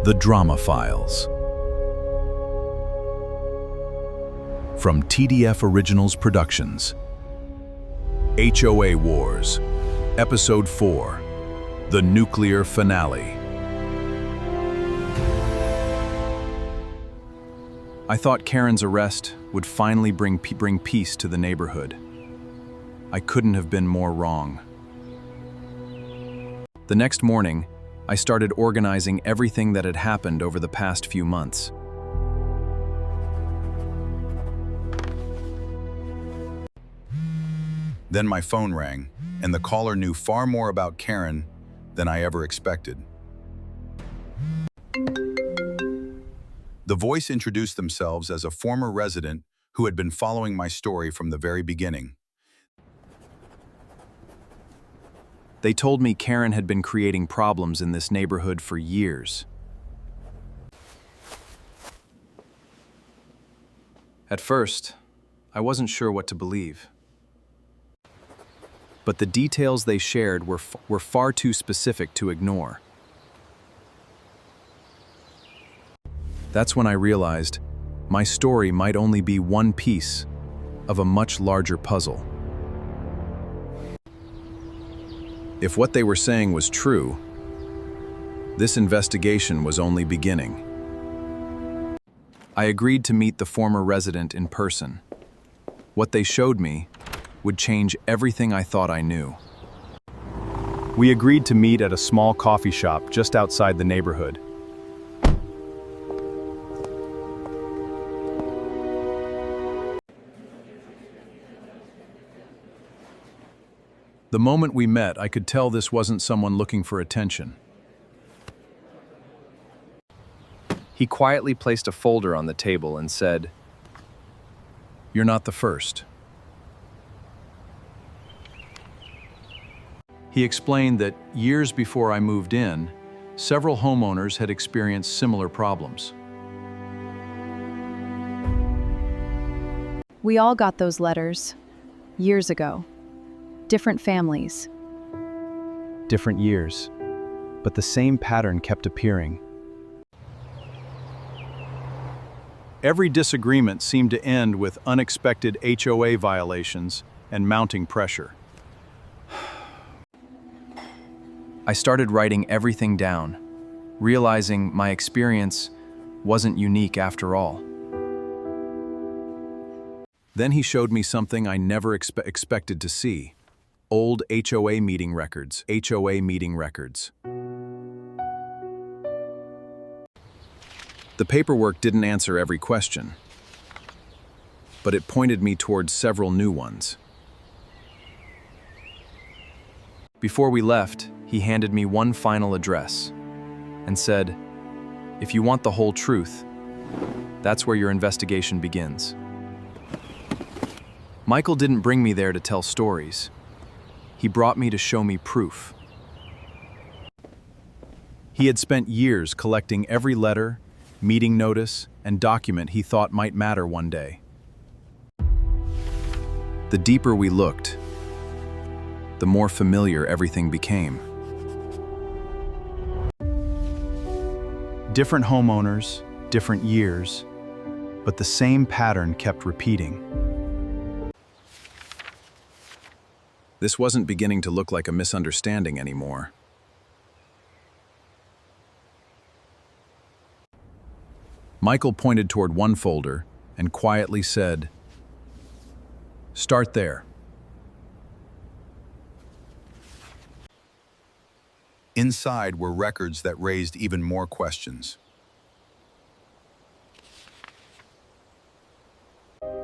The Drama Files. From TDF Originals Productions. HOA Wars, Episode 4, The Nuclear Finale. I thought Karen's arrest would finally bring peace to the neighborhood. I couldn't have been more wrong. The next morning, I started organizing everything that had happened over the past few months. Then my phone rang, and the caller knew far more about Karen than I ever expected. The voice introduced themselves as a former resident who had been following my story from the very beginning. They told me Karen had been creating problems in this neighborhood for years. At first, I wasn't sure what to believe. But the details they shared were far too specific to ignore. That's when I realized my story might only be one piece of a much larger puzzle. If what they were saying was true, this investigation was only beginning. I agreed to meet the former resident in person. What they showed me would change everything I thought I knew. We agreed to meet at a small coffee shop just outside the neighborhood. The moment we met, I could tell this wasn't someone looking for attention. He quietly placed a folder on the table and said, "You're not the first." He explained that years before I moved in, several homeowners had experienced similar problems. We all got those letters years ago. Different families. Different years, but the same pattern kept appearing. Every disagreement seemed to end with unexpected HOA violations and mounting pressure. I started writing everything down, realizing my experience wasn't unique after all. Then he showed me something I never expected to see. Old HOA meeting records. HOA meeting records. The paperwork didn't answer every question, but it pointed me towards several new ones. Before we left, he handed me one final address and said, "If you want the whole truth, that's where your investigation begins." Michael didn't bring me there to tell stories. He brought me to show me proof. He had spent years collecting every letter, meeting notice, and document he thought might matter one day. The deeper we looked, the more familiar everything became. Different homeowners, different years, but the same pattern kept repeating. This wasn't beginning to look like a misunderstanding anymore. Michael pointed toward one folder and quietly said, "Start there." Inside were records that raised even more questions.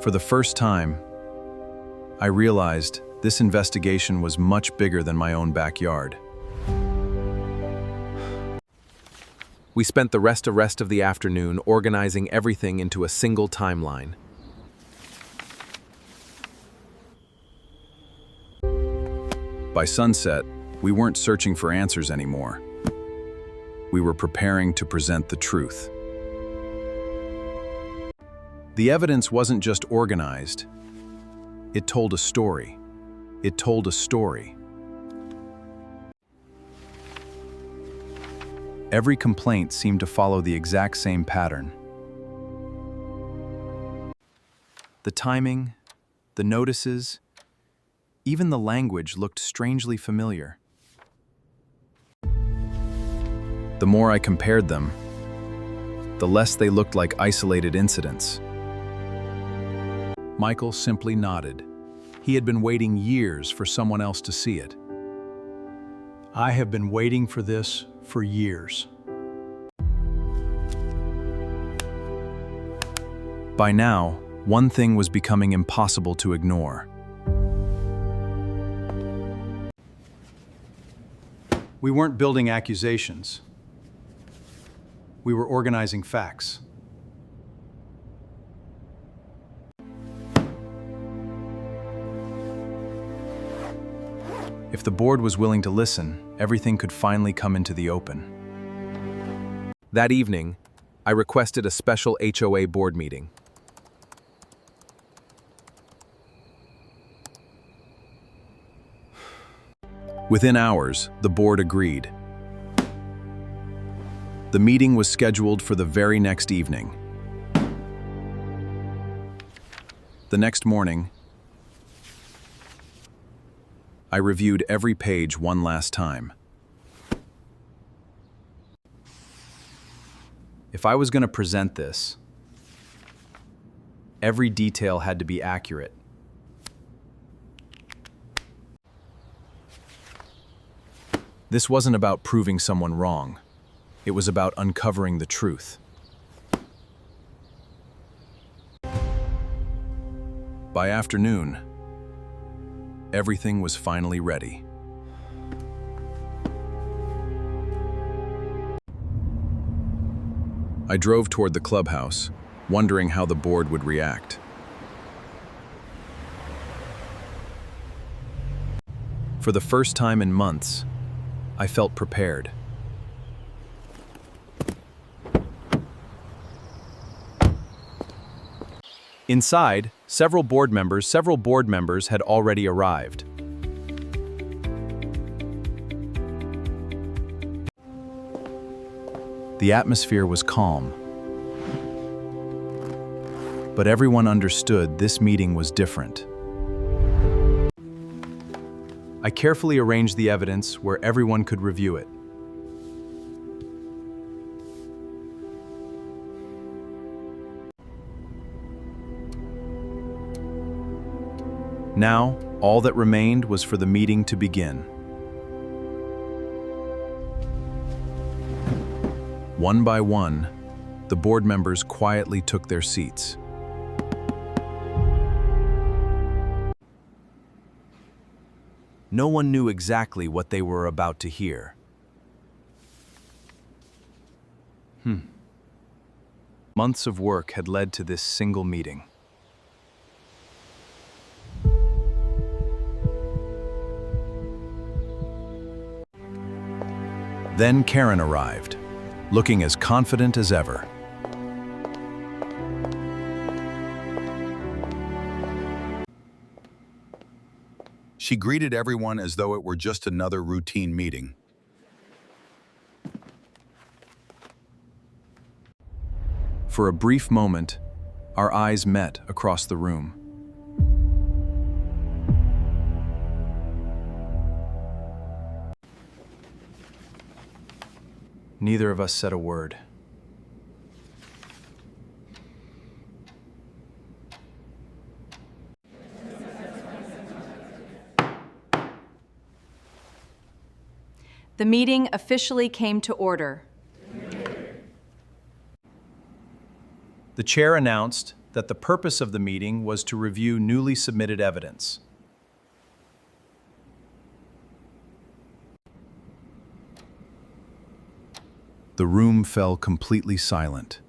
For the first time, I realized this investigation was much bigger than my own backyard. We spent the rest of the afternoon organizing everything into a single timeline. By sunset, we weren't searching for answers anymore. We were preparing to present the truth. The evidence wasn't just organized, it told a story. It told a story. Every complaint seemed to follow the exact same pattern. The timing, the notices, even the language looked strangely familiar. The more I compared them, the less they looked like isolated incidents. Michael simply nodded. He had been waiting years for someone else to see it. I have been waiting for this for years. By now, one thing was becoming impossible to ignore. We weren't building accusations. We were organizing facts. If the board was willing to listen, everything could finally come into the open. That evening, I requested a special HOA board meeting. Within hours, the board agreed. The meeting was scheduled for the very next evening. The next morning, I reviewed every page one last time. If I was going to present this, every detail had to be accurate. This wasn't about proving someone wrong. It was about uncovering the truth. By afternoon, everything was finally ready. I drove toward the clubhouse, wondering how the board would react. For the first time in months, I felt prepared. Inside, several board members had already arrived. The atmosphere was calm. But everyone understood this meeting was different. I carefully arranged the evidence where everyone could review it. Now, all that remained was for the meeting to begin. One by one, the board members quietly took their seats. No one knew exactly what they were about to hear. Months of work had led to this single meeting. Then Karen arrived, looking as confident as ever. She greeted everyone as though it were just another routine meeting. For a brief moment, our eyes met across the room. Neither of us said a word. The meeting officially came to order. The chair announced that the purpose of the meeting was to review newly submitted evidence. The room fell completely silent.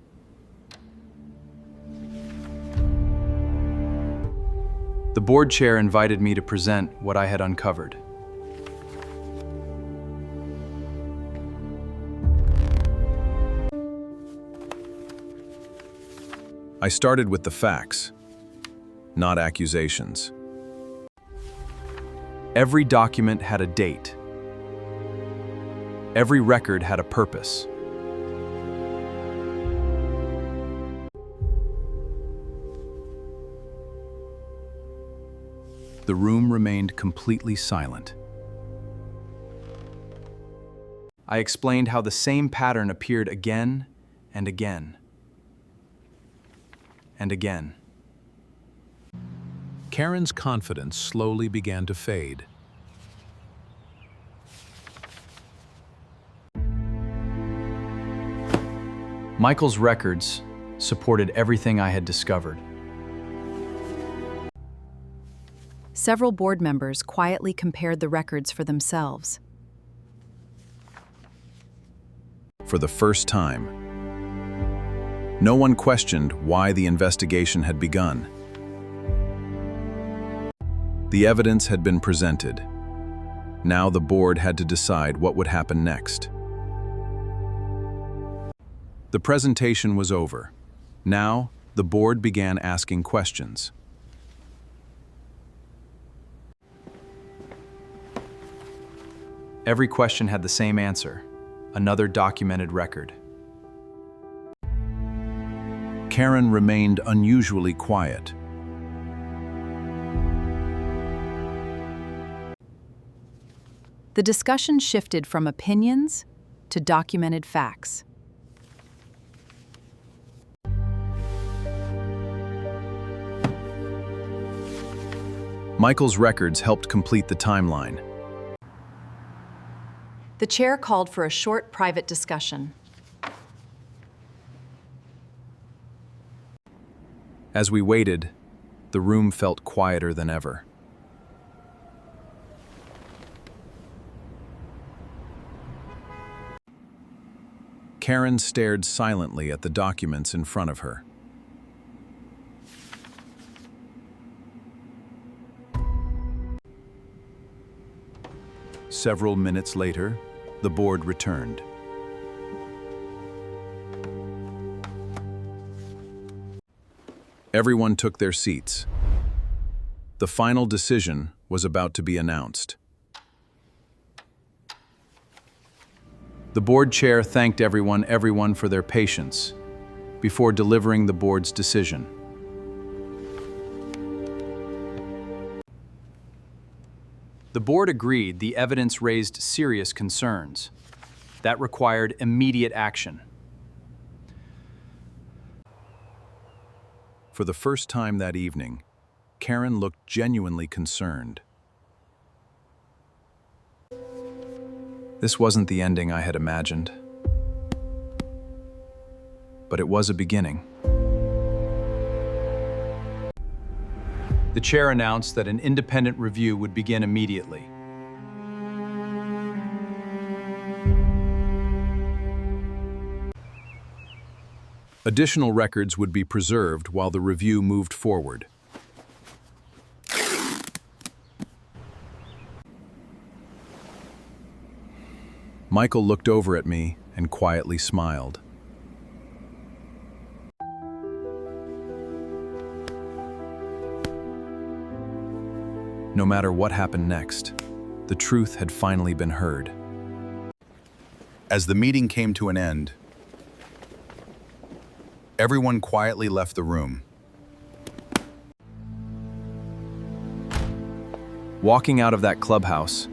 The board chair invited me to present what I had uncovered. I started with the facts, not accusations. Every document had a date. Every record had a purpose. The room remained completely silent. I explained how the same pattern appeared again and again and again. Karen's confidence slowly began to fade. Michael's records supported everything I had discovered. Several board members quietly compared the records for themselves. For the first time, no one questioned why the investigation had begun. The evidence had been presented. Now the board had to decide what would happen next. The presentation was over. Now, the board began asking questions. Every question had the same answer: another documented record. Karen remained unusually quiet. The discussion shifted from opinions to documented facts. Michael's records helped complete the timeline. The chair called for a short private discussion. As we waited, the room felt quieter than ever. Karen stared silently at the documents in front of her. Several minutes later, the board returned. Everyone took their seats. The final decision was about to be announced. The board chair thanked everyone for their patience before delivering the board's decision. The board agreed the evidence raised serious concerns that required immediate action. For the first time that evening, Karen looked genuinely concerned. This wasn't the ending I had imagined, but it was a beginning. The chair announced that an independent review would begin immediately. Additional records would be preserved while the review moved forward. Michael looked over at me and quietly smiled. No matter what happened next, the truth had finally been heard. As the meeting came to an end, everyone quietly left the room. Walking out of that clubhouse,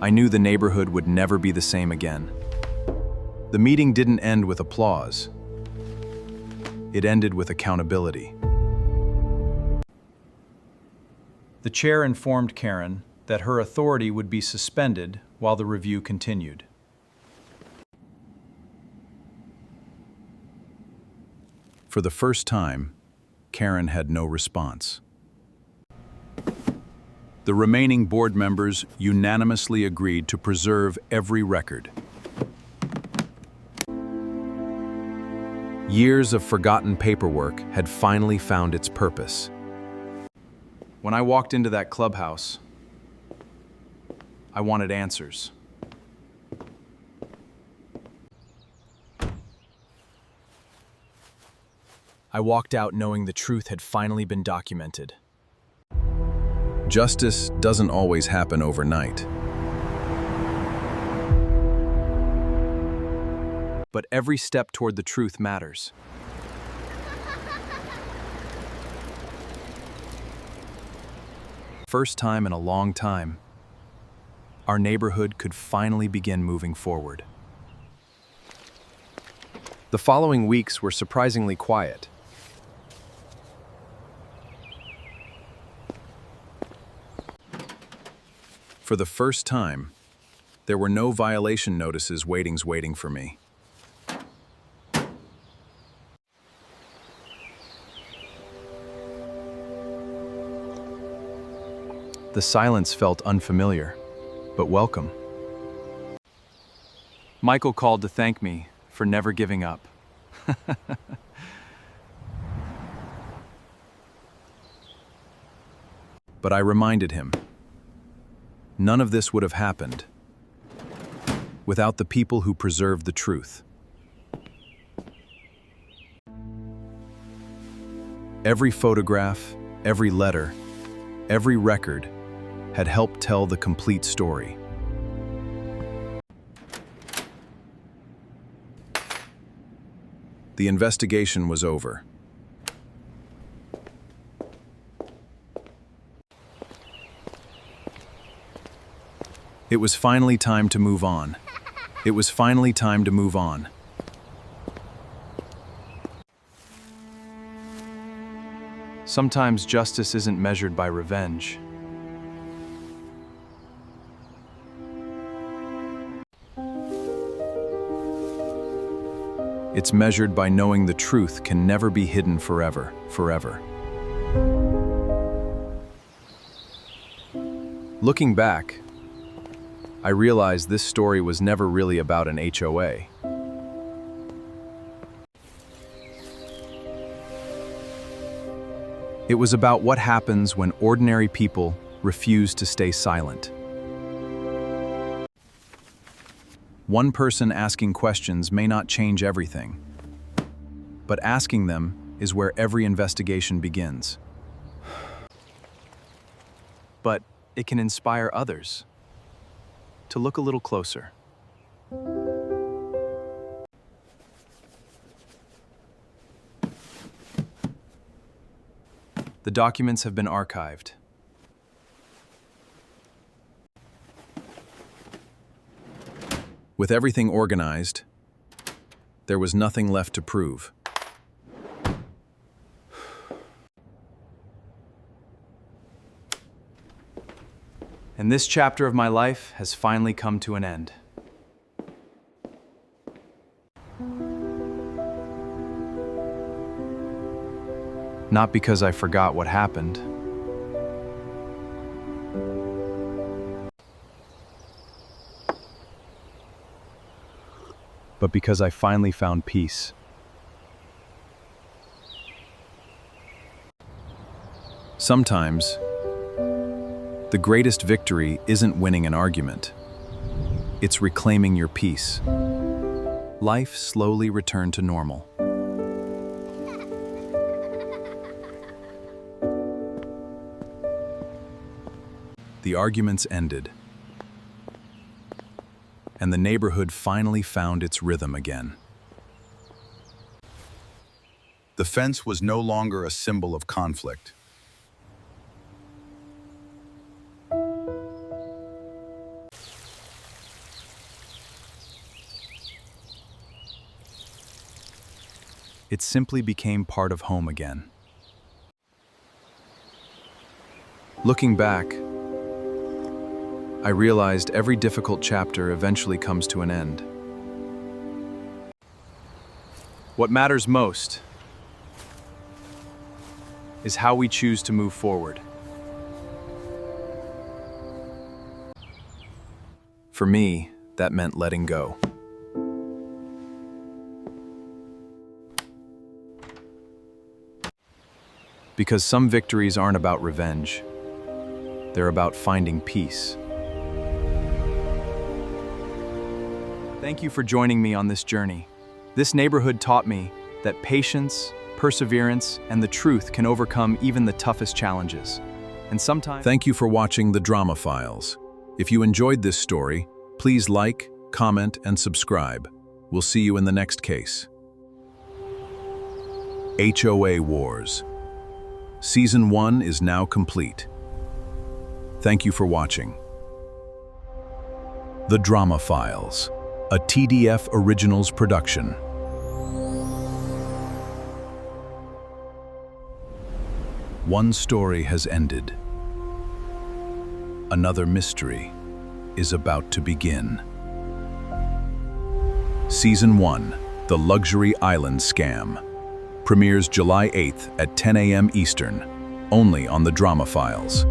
I knew the neighborhood would never be the same again. The meeting didn't end with applause. It ended with accountability. The chair informed Karen that her authority would be suspended while the review continued. For the first time, Karen had no response. The remaining board members unanimously agreed to preserve every record. Years of forgotten paperwork had finally found its purpose. When I walked into that clubhouse, I wanted answers. I walked out knowing the truth had finally been documented. Justice doesn't always happen overnight. But every step toward the truth matters. First time in a long time, our neighborhood could finally begin moving forward. The following weeks were surprisingly quiet. For the first time, there were no violation notices waiting for me. The silence felt unfamiliar, but welcome. Michael called to thank me for never giving up. But I reminded him, none of this would have happened without the people who preserved the truth. Every photograph, every letter, every record had helped tell the complete story. The investigation was over. It was finally time to move on. It was finally time to move on. Sometimes justice isn't measured by revenge. It's measured by knowing the truth can never be hidden forever. Looking back, I realized this story was never really about an HOA. It was about what happens when ordinary people refuse to stay silent. One person asking questions may not change everything, but asking them is where every investigation begins. But it can inspire others to look a little closer. The documents have been archived. With everything organized, there was nothing left to prove. And this chapter of my life has finally come to an end. Not because I forgot what happened, but because I finally found peace. Sometimes, the greatest victory isn't winning an argument. It's reclaiming your peace. Life slowly returned to normal. The arguments ended, and the neighborhood finally found its rhythm again. The fence was no longer a symbol of conflict. It simply became part of home again. Looking back, I realized every difficult chapter eventually comes to an end. What matters most is how we choose to move forward. For me, that meant letting go. Because some victories aren't about revenge. They're about finding peace. Thank you for joining me on this journey. This neighborhood taught me that patience, perseverance, and the truth can overcome even the toughest challenges. And sometimes... Thank you for watching The Drama Files. If you enjoyed this story, please like, comment, and subscribe. We'll see you in the next case. HOA Wars. Season 1 is now complete. Thank you for watching. The Drama Files, a TDF Originals production. One story has ended. Another mystery is about to begin. Season 1, The Luxury Island Scam, premieres July 8th at 10 a.m. Eastern, only on The Drama Files.